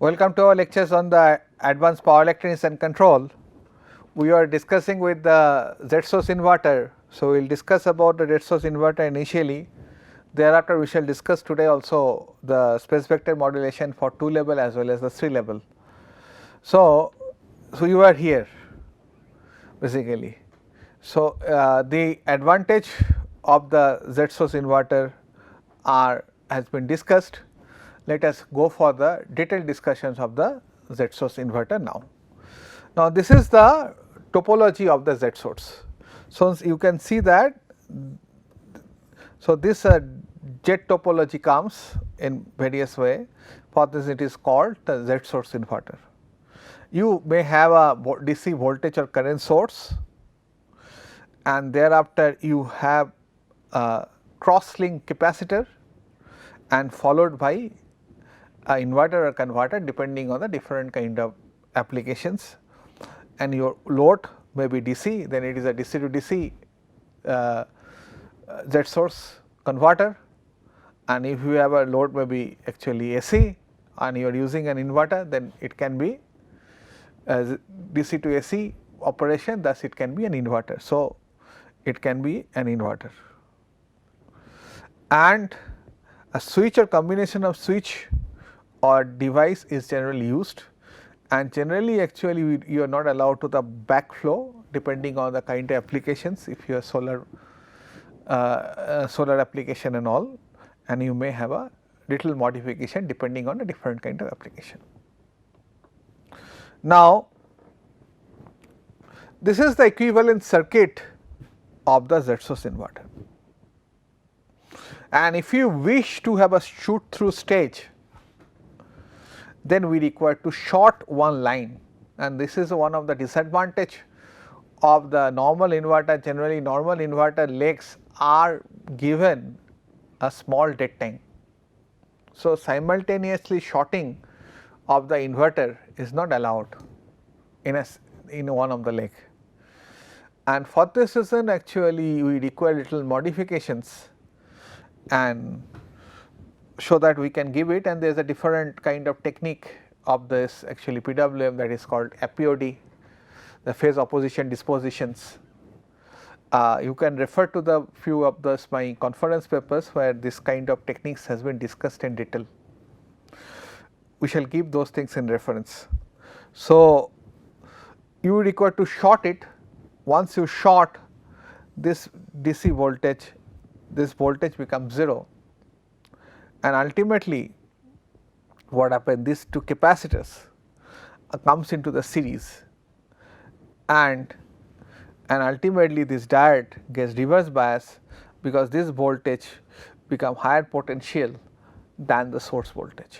Welcome to our lectures on the advanced power electronics and control. We are discussing with the Z source inverter. So, we will discuss about the Z source inverter initially. Thereafter, we shall discuss today also the space vector modulation for 2 level as well as the 3 level. So you are here basically. So, the advantage of the Z source inverter has been discussed. Let us go for the detailed discussions of the Z source inverter now. Now, this is the topology of the Z source. So, you can see that. So, this jet topology comes in various way. For this, it is called the Z source inverter. You may have a DC voltage or current source, and thereafter you have a cross link capacitor and followed by a inverter or converter depending on the different kind of applications, and your load may be DC, then it is a DC to DC Z source converter, and if you have a load may be actually AC and you are using an inverter, then it can be DC to AC operation, thus it can be an inverter. So, it can be an inverter, and a switch or combination of switch or device is generally used, and generally actually you are not allowed to the backflow depending on the kind of applications. If you are solar application and all, and you may have a little modification depending on a different kind of application. Now, this is the equivalent circuit of the Z source inverter, and if you wish to have a shoot through stage, then we require to short one line, and this is one of the disadvantage of the normal inverter. Generally, normal inverter legs are given a small dead time. So, simultaneously shorting of the inverter is not allowed in one of the leg, and for this reason actually we require little modifications and so that we can give it, and there is a different kind of technique of this actually PWM, that is called APOD, the phase opposition dispositions. You can refer to the few of those my conference papers where this kind of techniques has been discussed in detail. We shall give those things in reference. So, you require to short it. Once you short this DC voltage, this voltage becomes 0, and ultimately what happens, these two capacitors comes into the series, and ultimately this diode gets reverse bias because this voltage become higher potential than the source voltage.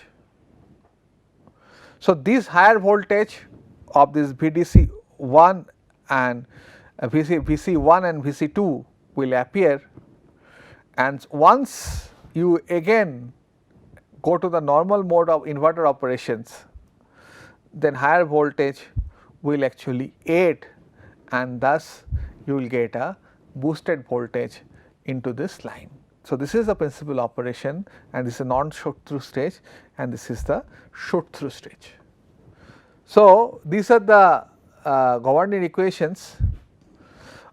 So, this higher voltage of this VDC 1 and VC 1 and VC 2 will appear, and once you again go to the normal mode of inverter operations, then higher voltage will actually aid, and thus you will get a boosted voltage into this line. So, this is the principal operation, and this is a non shoot through stage, and this is the shoot through stage. So, these are the governing equations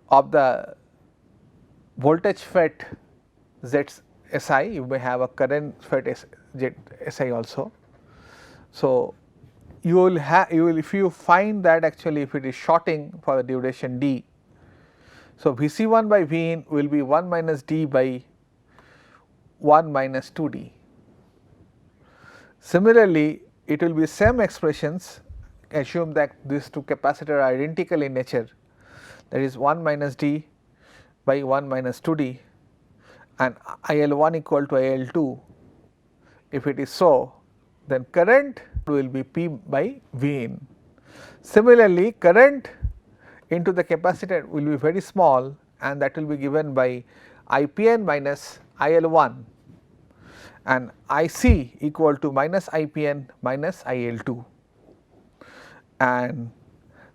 of the voltage FET ZSI. You may have a current FET ZSI also. So, you will if you find that actually if it is shorting for the duration d, so Vc1 by Vin will be 1 minus d by 1 minus 2d. Similarly, it will be same expressions, assume that these two capacitors are identical in nature, that is 1 minus d by 1 minus 2d, and IL1 equal to IL2. If it is so, then current will be P by Vin. Similarly, current into the capacitor will be very small, and that will be given by IPN minus IL1, and IC equal to minus IPN minus IL2, and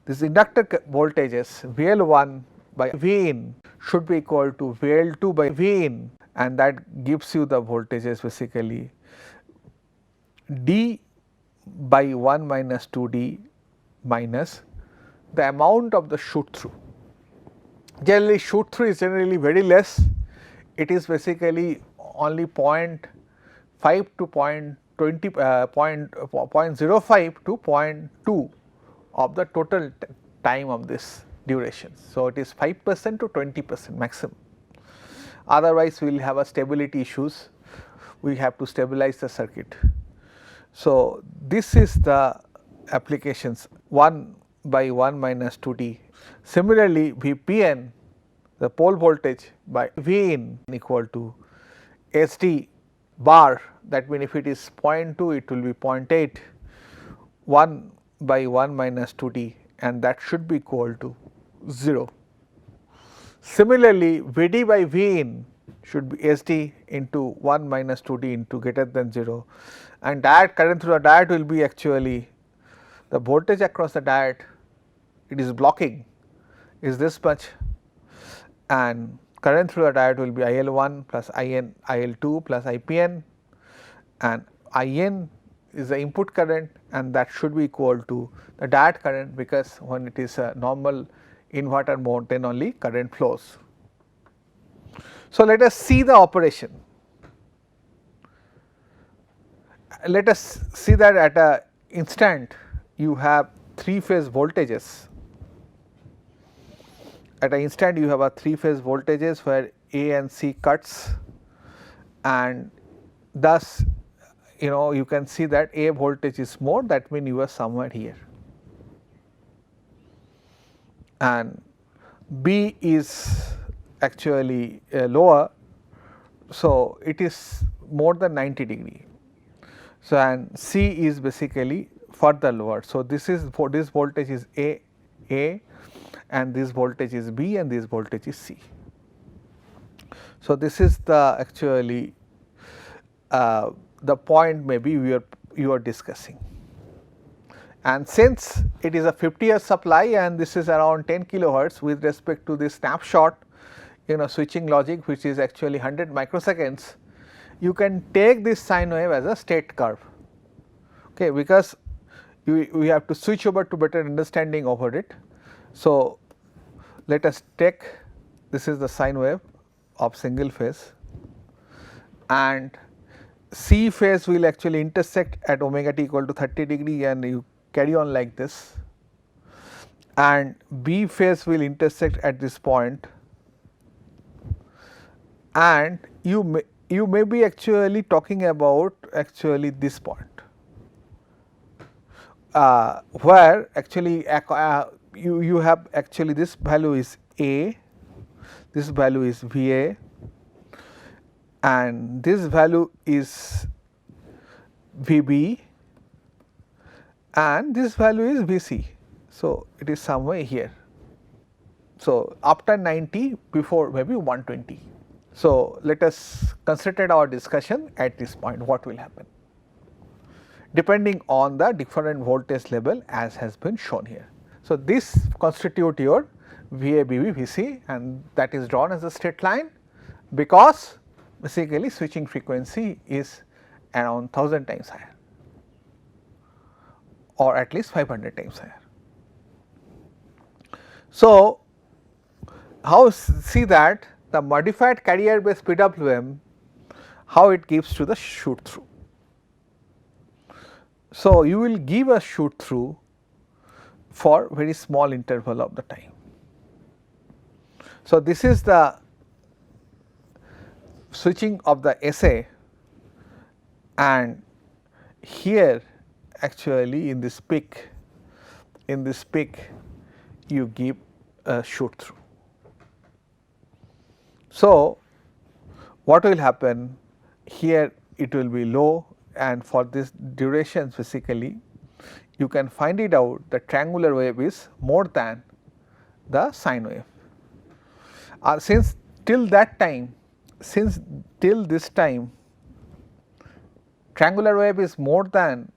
this inductor voltages VL1 by Vin should be equal to VL2 by Vin, and that gives you the voltages basically d by 1 minus 2d minus the amount of the shoot through. Generally shoot through is generally very less, it is basically only 0.5 to 0.05 to 0.2 of the total time of this duration. So, it is 5% to 20% maximum, otherwise we will have a stability issues, we have to stabilize the circuit. So, this is the applications 1 by 1 minus 2d. Similarly, Vpn, the pole voltage by Vin equal to SD bar, that means if it is 0.2 it will be 0.8, 1 by 1 minus 2d, and that should be equal to 0. Similarly, Vd by Vin should be SD into 1 minus 2d into greater than 0, and diode current through the diode will be actually the voltage across the diode, it is blocking is this much, and current through the diode will be IL1 plus IN IL2 plus IPN, and IN is the input current, and that should be equal to the diode current, because when it is a normal inverter mode then only current flows. So, let us see the operation. Let us see that at a instant you have 3 phase voltages. At an instant you have a 3 phase voltages where A and C cuts, and thus you can see that A voltage is more, that means you are somewhere here, and B is actually lower. So, it is more than 90 degree. So, and C is basically further lower. So, this is for this voltage is A, and this voltage is B, and this voltage is C. So, this is the actually the point maybe you are discussing, and since it is a 50-year supply and this is around 10 kilohertz with respect to this snapshot switching logic, which is actually 100 microseconds, you can take this sine wave as a state curve, okay, because we have to switch over to better understanding over it. So, let us take this is the sine wave of single phase, and C phase will actually intersect at omega t equal to 30 degree, and you carry on like this, and B phase will intersect at this point, and you may be actually talking about actually this point, where actually you have actually this value is A, this value is VA, and this value is VB, and this value is VC. So, it is somewhere here. So, after 90, before maybe 120. So, let us concentrate our discussion at this point, what will happen depending on the different voltage level as has been shown here. So, this constitute your VA, BB, VC, and that is drawn as a straight line, because basically switching frequency is around 1000 times higher, or at least 500 times higher. So, how see that the modified carrier based PWM, how it gives to the shoot through. So, you will give a shoot through for very small interval of the time. So, this is the switching of the SA, and here actually in this peak you give a shoot through. So, what will happen here, it will be low, and for this duration basically you can find it out, the triangular wave is more than the sine wave. Since till this time triangular wave is more than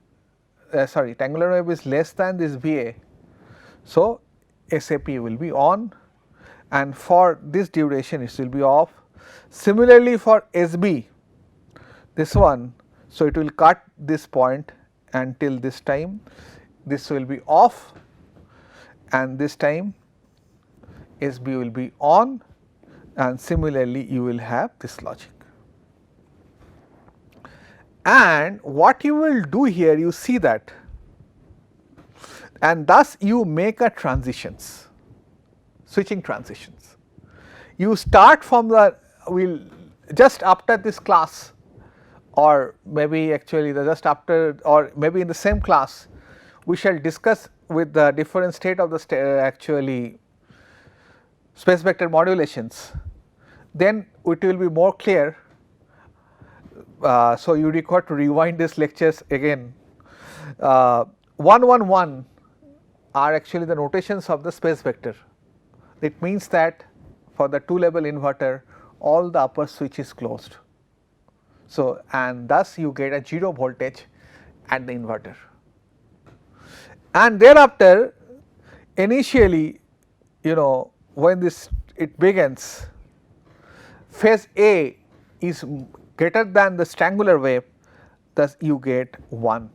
triangular wave is less than this VA. So, SAP will be on, and for this duration it will be off. Similarly, for SB, this one, so it will cut this point until this time this will be off, and this time SB will be on, and similarly you will have this logic. And what you will do here, you see that, and thus you make a transitions, switching transitions. You start from the, will just after this class, or maybe actually the just after, or maybe in the same class, we shall discuss with the different state of the actually space vector modulations, then it will be more clear. So you require to rewind these lectures again. 111 are actually the notations of the space vector. It means that for the 2 level inverter, all the upper switch is closed. So, and thus you get a 0 voltage at the inverter. And thereafter, initially, you know, when this it begins, phase A is greater than the triangular wave, thus you get 1,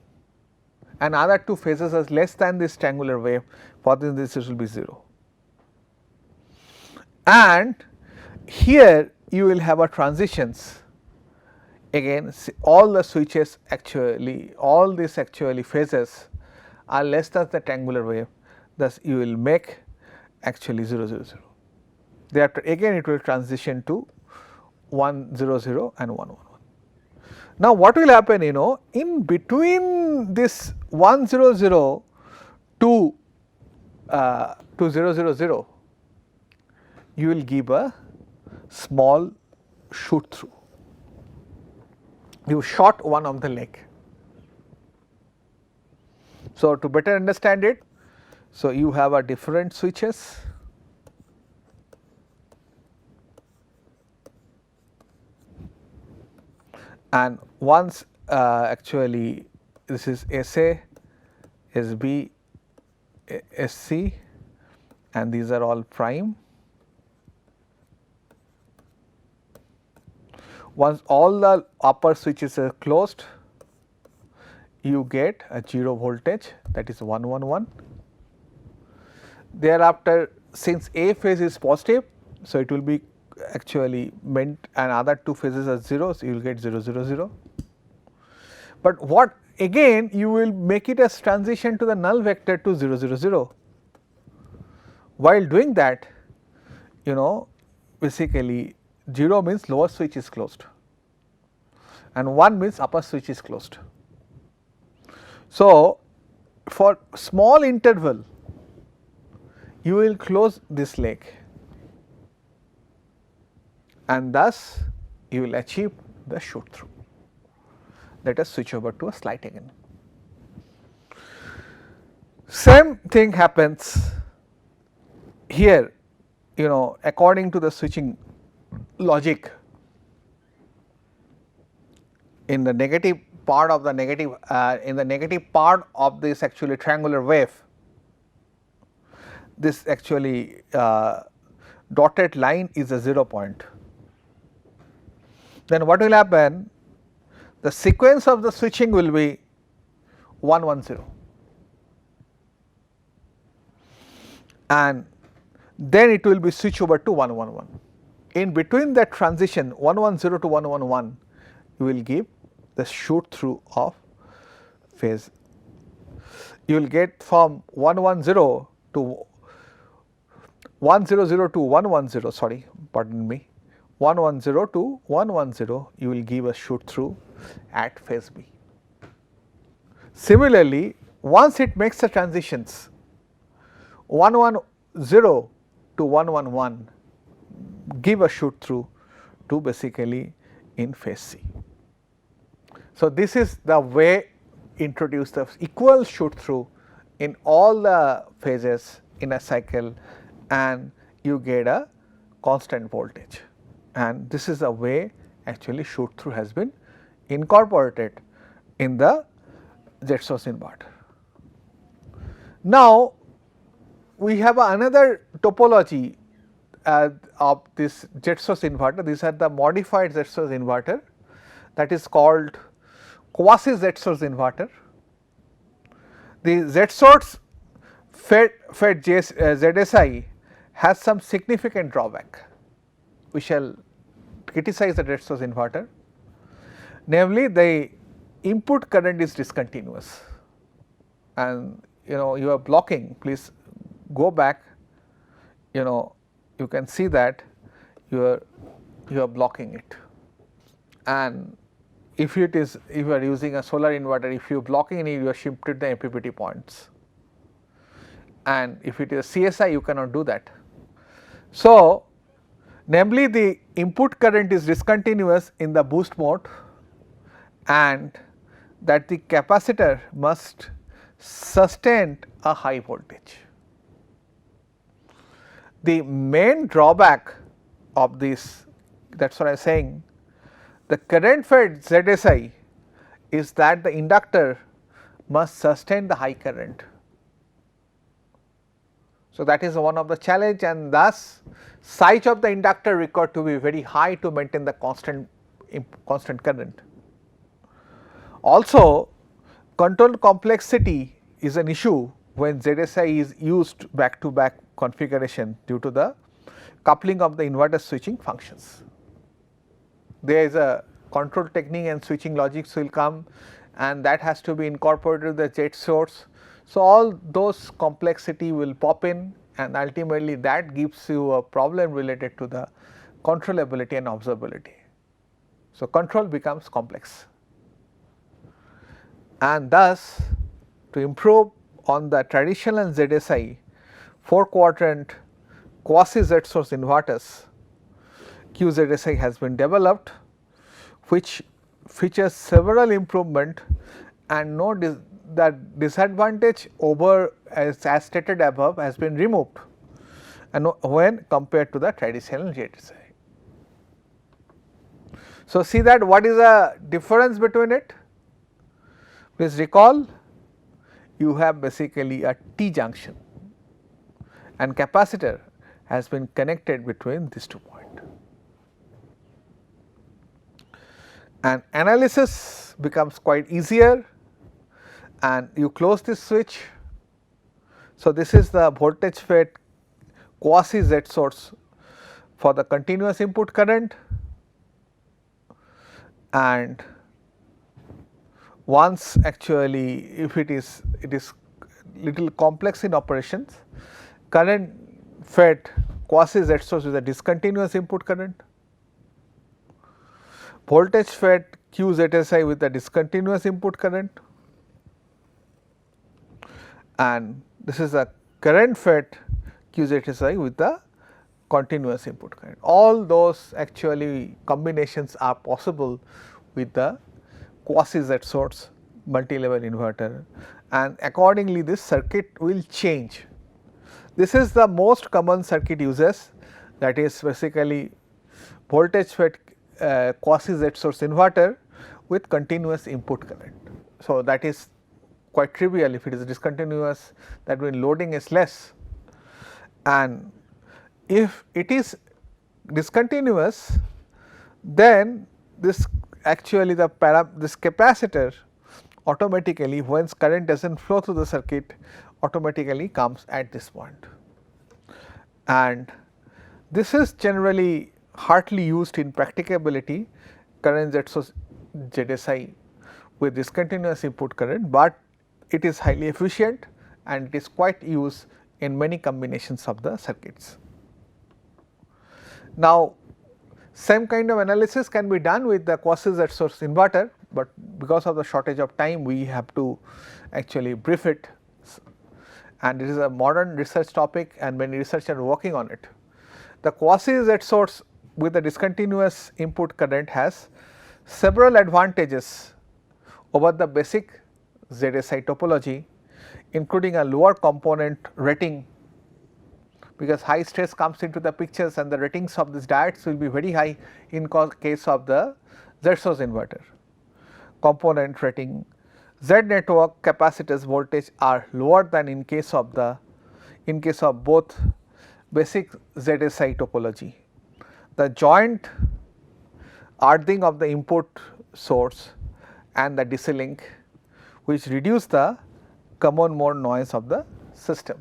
and other 2 phases are less than this triangular wave, for this will be 0. And here you will have a transitions, again all the switches actually, all these actually phases are less than the triangular wave, thus you will make actually 0 0 0. Thereafter again it will transition to 1 0 0 and 1 1 1. Now what will happen, you know, in between this 1 0 0 to 0 0 0, you will give a small shoot through. You short one of the leg. So to better understand it, so you have a different switches, and once actually this is SA, SB, SC, and these are all prime. Once all the upper switches are closed, you get a 0 voltage, that is 1 1 1. Thereafter, since A phase is positive, so it will be actually meant, and other 2 phases are 0, so you will get 0 0 0. But what again you will make it as transition to the null vector to 0 0 0. While doing that, you know, basically 0 means lower switch is closed and 1 means upper switch is closed. So, for small interval you will close this leg, and thus you will achieve the shoot through. Let us switch over to a slide again. Same thing happens here, you know, according to the switching logic. In the negative part of the negative, in the negative part of this actually triangular wave, this actually dotted line is a 0 point. Then what will happen? The sequence of the switching will be 1 1 0, and then it will be switch over to 1 1 1. In between that transition 1 1 0 to 1 1 1, you will give the shoot through of phase. You will get from 1 1 0 to 1 0 0 to 1 1 0, sorry, pardon me, 1 1 0 to 1 1 0, you will give a shoot through at phase B. Similarly, once it makes the transitions 1 1 0 to 1 1 1, give a shoot through to basically in phase C. So, this is the way introduce the equal shoot through in all the phases in a cycle, and you get a constant voltage, and this is the way actually shoot through has been incorporated in the jet source inverter. Now, we have another topology of this jet source inverter. These are the modified jet source inverter, that is called quasi-zsi inverter. The Z source fed ZSI has some significant drawback. We shall criticize the Z source inverter, namely the input current is discontinuous, and you are blocking. Please go back, you can see that you are blocking it. And if you are using a solar inverter, if you are blocking it, you are shifted the MPPT points, and if it is CSI, you cannot do that. So, namely the input current is discontinuous in the boost mode, and that the capacitor must sustain a high voltage. The main drawback of this, that is what I am saying, the current fed ZSI is that the inductor must sustain the high current. So, that is one of the challenge, and thus size of the inductor required to be very high to maintain the constant current. Also, control complexity is an issue when ZSI is used back to back configuration due to the coupling of the inverter switching functions. There is a control technique and switching logics will come, and that has to be incorporated with the Z source. So, all those complexity will pop in, and ultimately that gives you a problem related to the controllability and observability. So, control becomes complex, and thus to improve on the traditional ZSI 4-quadrant quasi-Z source inverters, Qzsi has been developed, which features several improvement, and that disadvantage over as stated above has been removed, and when compared to the traditional ZSI. So, see that what is the difference between it? Please recall, you have basically a T junction, and capacitor has been connected between these 2 points. And analysis becomes quite easier, and you close this switch. So, this is the voltage fed quasi Z source for the continuous input current, and once actually if it is little complex in operations, current fed quasi Z source is a discontinuous input current, voltage fed Qzsi with the discontinuous input current, and this is a current fed Qzsi with the continuous input current. All those actually combinations are possible with the quasi Z source multi-level inverter, and accordingly this circuit will change. This is the most common circuit uses, that is basically voltage fed quasi Z source inverter with continuous input current. So, that is quite trivial. If it is discontinuous, that means loading is less, and if it is discontinuous, then this actually this capacitor automatically, once current does not flow through the circuit, automatically comes at this point, and this is generally hardly used in practicability, current Z source ZSI with discontinuous input current, but it is highly efficient and it is quite used in many combinations of the circuits. Now, same kind of analysis can be done with the quasi Z source inverter, but because of the shortage of time we have to actually brief it, and it is a modern research topic and many researchers are working on it. The quasi Z source with the discontinuous input current has several advantages over the basic ZSI topology, including a lower component rating, because high stress comes into the pictures and the ratings of these diodes will be very high in case of the Z source inverter. Component rating, Z network capacitors voltage are lower than in case of both basic ZSI topology. The joint earthing of the input source and the DC link, which reduce the common mode noise of the system.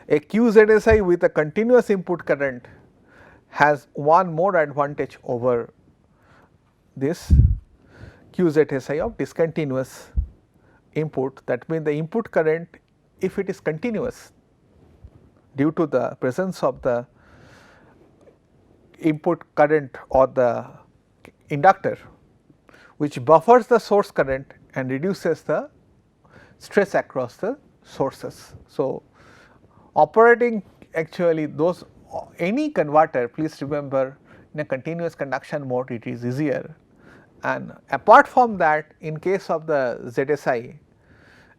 A Qzsi with a continuous input current has one more advantage over this Qzsi of discontinuous input. That means the input current, if it is continuous due to the presence of the input current or the inductor, which buffers the source current and reduces the stress across the sources. So, operating actually those any converter, please remember, in a continuous conduction mode it is easier, and apart from that, in case of the ZSI,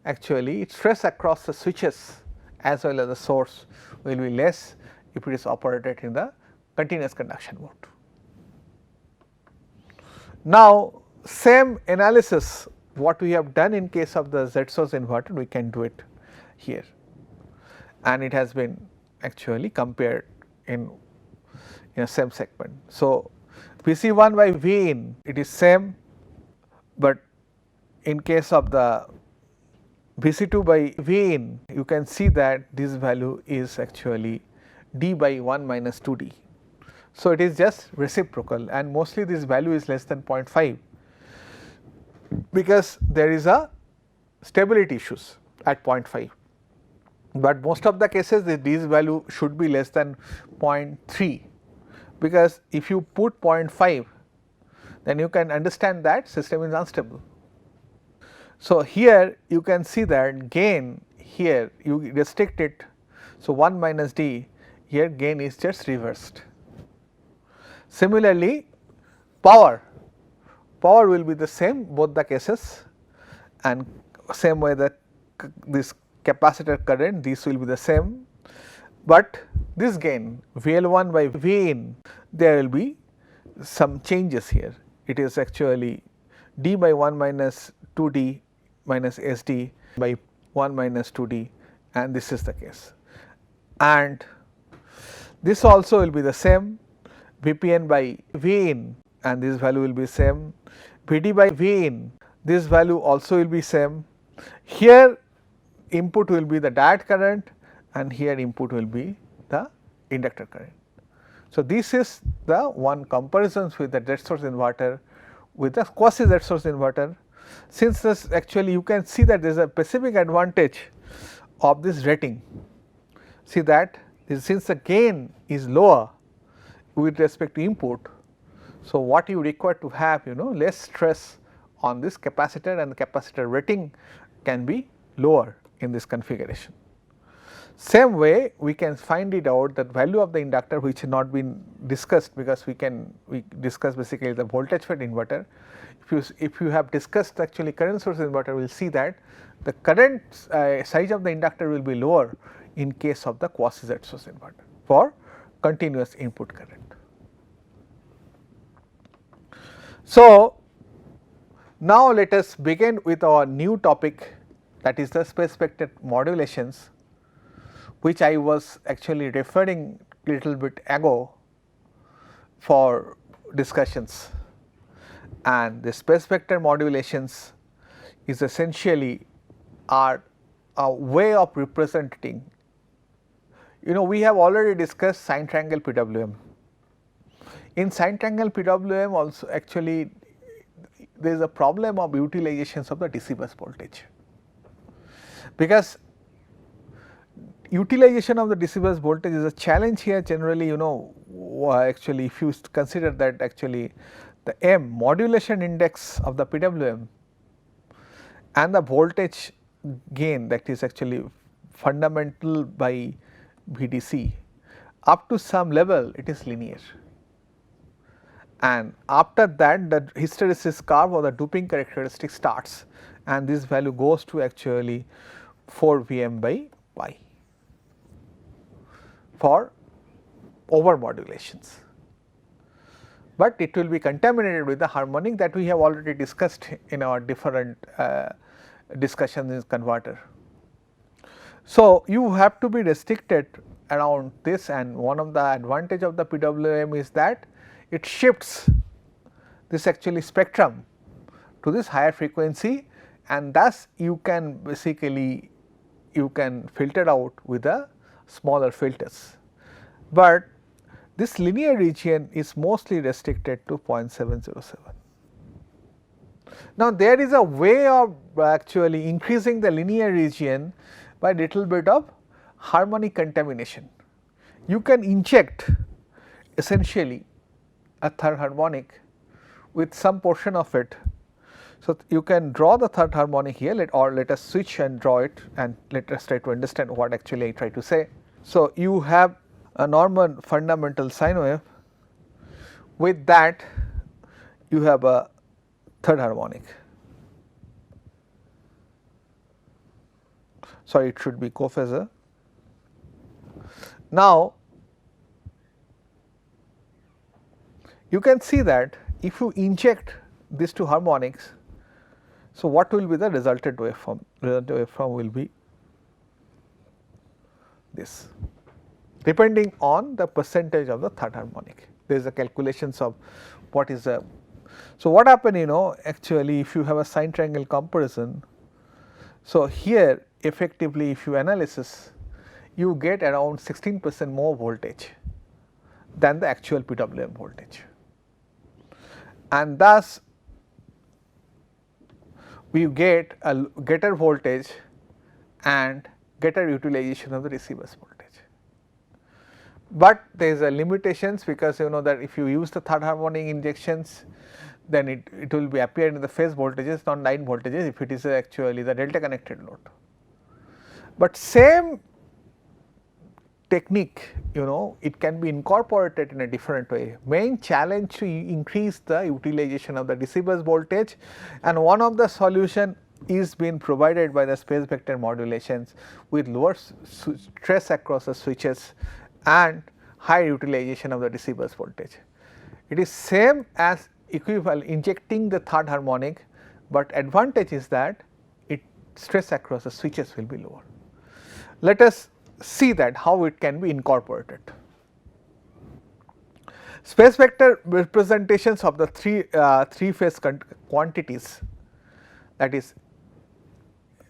actually stress across the switches as well as the source will be less if it is operated in the continuous conduction mode. Now, same analysis what we have done in case of the Z source inverter, we can do it here, and it has been actually compared in a same segment. So, Vc1 by Vin it is same, but in case of the Vc2 by Vin, you can see that this value is actually d by 1 minus 2d. So, it is just reciprocal, and mostly this value is less than 0.5, because there is a stability issues at 0.5, but most of the cases this value should be less than 0.3, because if you put 0.5, then you can understand that system is unstable. So, here you can see that gain here you restrict it. So, 1 minus d, here gain is just reversed. Similarly, power will be the same both the cases, and same way that this capacitor current, this will be the same, but this gain VL1 by Vin, there will be some changes here. It is actually d by 1 minus 2d minus sd by 1 minus 2d, and this is the case. And this also will be the same, Vpn by Vin, and this value will be same, Vd by Vin, this value also will be same. Here input will be the diode current, and here input will be the inductor current. So, this is the one comparisons with the Z source inverter with the quasi Z source inverter. Since this actually you can see that there is a specific advantage of this rating. See that since the gain is lower with respect to input, so what you require to have less stress on this capacitor, and the capacitor rating can be lower in this configuration. Same way we can find it out that value of the inductor, which has not been discussed, because we discuss basically the voltage fed inverter. If you have discussed actually current source inverter, we will see that the current size of the inductor will be lower in case of the quasi Z source inverter for continuous input current. So, now let us begin with our new topic, that is the space vector modulations, which I was actually referring little bit ago for discussions. And the space vector modulations is essentially are a way of representing. We have already discussed sine triangle PWM. In sine triangle PWM also actually there is a problem of utilizations of the DC bus voltage, because utilization of the DC bus voltage is a challenge here generally. Actually if you consider that actually the M modulation index of the PWM and the voltage gain, that is actually fundamental by VDC, up to some level it is linear, and after that the hysteresis curve or the doping characteristic starts, and this value goes to actually 4 Vm by pi for over modulations, but it will be contaminated with the harmonic that we have already discussed in our different discussions in converter. So, you have to be restricted around this, and one of the advantage of the PWM is that it shifts this actually spectrum to this higher frequency, and thus you can basically you can filter out with the smaller filters. But this linear region is mostly restricted to 0.707. Now, there is a way of actually increasing the linear region by little bit of harmonic contamination. You can inject essentially a third harmonic with some portion of it. So, you can draw the third harmonic here, let us switch and draw it, and let us try to understand what actually I try to say. So, you have a normal fundamental sine wave, with that you have a third harmonic. Sorry, it should be cophasor. Now, you can see that if you inject these two harmonics, so what will be the resultant waveform? Resultant waveform will be this, depending on the percentage of the third harmonic. There is a calculations of what is the. So, what happen, actually if you have a sine triangle comparison, so here effectively if you analysis, you get around 16% more voltage than the actual PWM voltage, and thus we get a getter voltage and getter utilization of the receiver's voltage. But there is a limitations, because you know that if you use the third harmonic injections, then it will be appear in the phase voltages, not line voltages, if it is actually the delta connected load. But same technique, it can be incorporated in a different way. Main challenge to increase the utilization of the receiver's voltage, and one of the solution is being provided by the space vector modulations with lower stress across the switches and high utilization of the receiver's voltage. It is same as equivalent injecting the third harmonic, but advantage is that it stress across the switches will be lower. Let us see that how it can be incorporated. Space vector representations of the three phase quantities, that is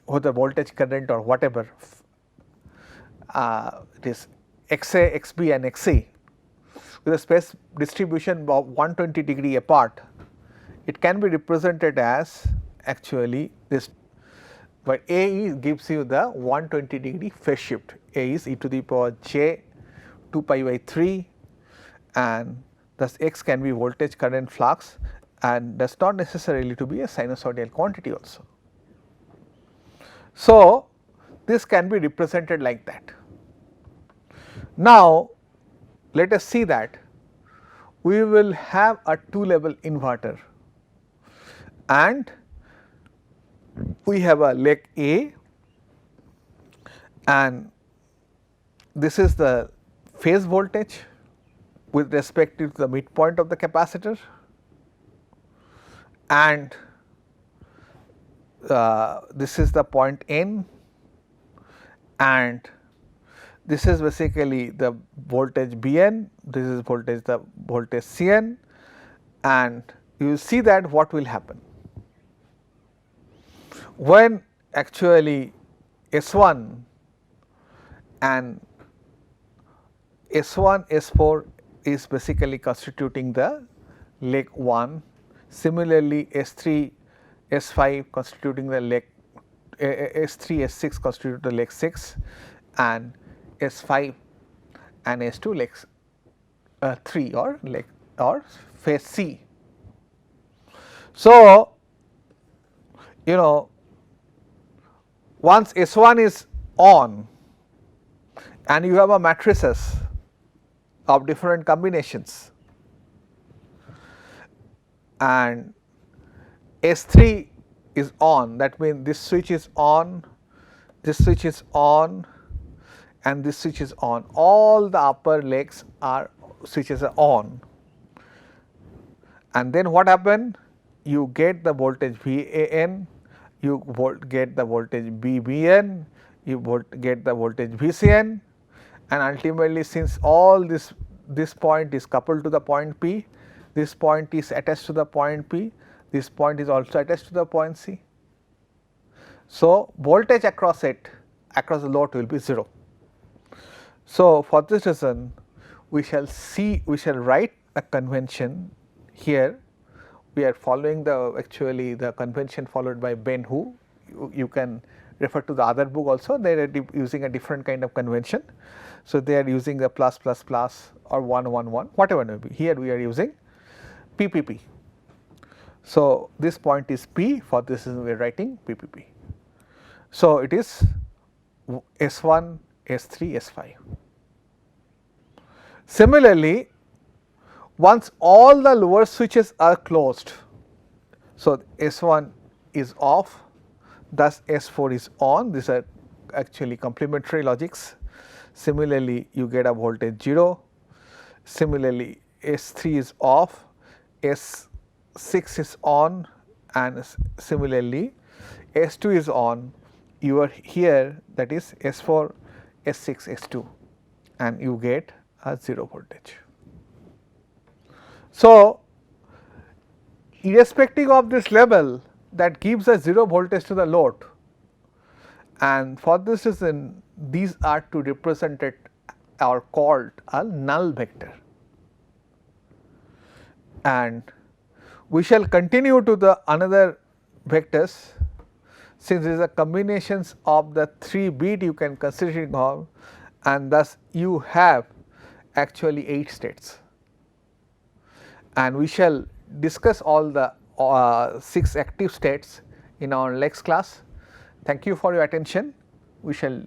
whether voltage, current or whatever, it is XA, XB and XC with a space distribution of 120 degree apart. It can be represented as actually this, but A gives you the 120 degree phase shift. A is e to the power j 2 pi by 3, and thus x can be voltage, current, flux, and does not necessarily to be a sinusoidal quantity also. So, this can be represented like that. Now, let us see that we will have a two level inverter, and we have a leg A, and this is the phase voltage with respect to the midpoint of the capacitor, and this is the point N, and this is basically the voltage Bn, this is the voltage Cn, and you will see that what will happen when actually S1 and S1, S4 is basically constituting the leg 1, similarly S3, S5 constituting the leg S3, S6 constitute the leg 6, and S5 and S2 legs 3 or leg or phase C. So, once S1 is on and you have a matrices of different combinations, and S3 is on, that means this switch is on, this switch is on, and this switch is on, all the upper legs are switches are on, and then what happen? You get the voltage VAN, you get the voltage BBN, you get the voltage VCN, and ultimately since all this point is coupled to the point P, this point is attached to the point P, this point is also attached to the point C. So, voltage across it, across the load will be 0. So, for this reason we shall write a convention here. We are following actually the convention followed by Ben Hu. You can refer to the other book also, they are using a different kind of convention. So, they are using the plus plus plus or 1 1 1 whatever may be. Here we are using PPP. So, this point is P, for this we are writing PPP. So, it is S1, S3, S5. Similarly, once all the lower switches are closed, so S1 is off, thus S4 is on, these are actually complementary logics. Similarly, you get a voltage 0, similarly S3 is off, S6 is on, and similarly S2 is on, you are here, that is S4, S6, S2, and you get a 0 voltage. So, irrespective of this level, that gives a 0 voltage to the load, and for this reason these are to represent it or called a null vector. And we shall continue to the another vectors, since these are combinations of the 3 bit you can consider it of, and thus you have actually 8 states, and we shall discuss all the 6 active states in our next class. Thank you for your attention. We shall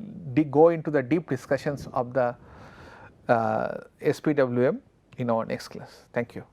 go into the deep discussions of the SPWM in our next class. Thank you.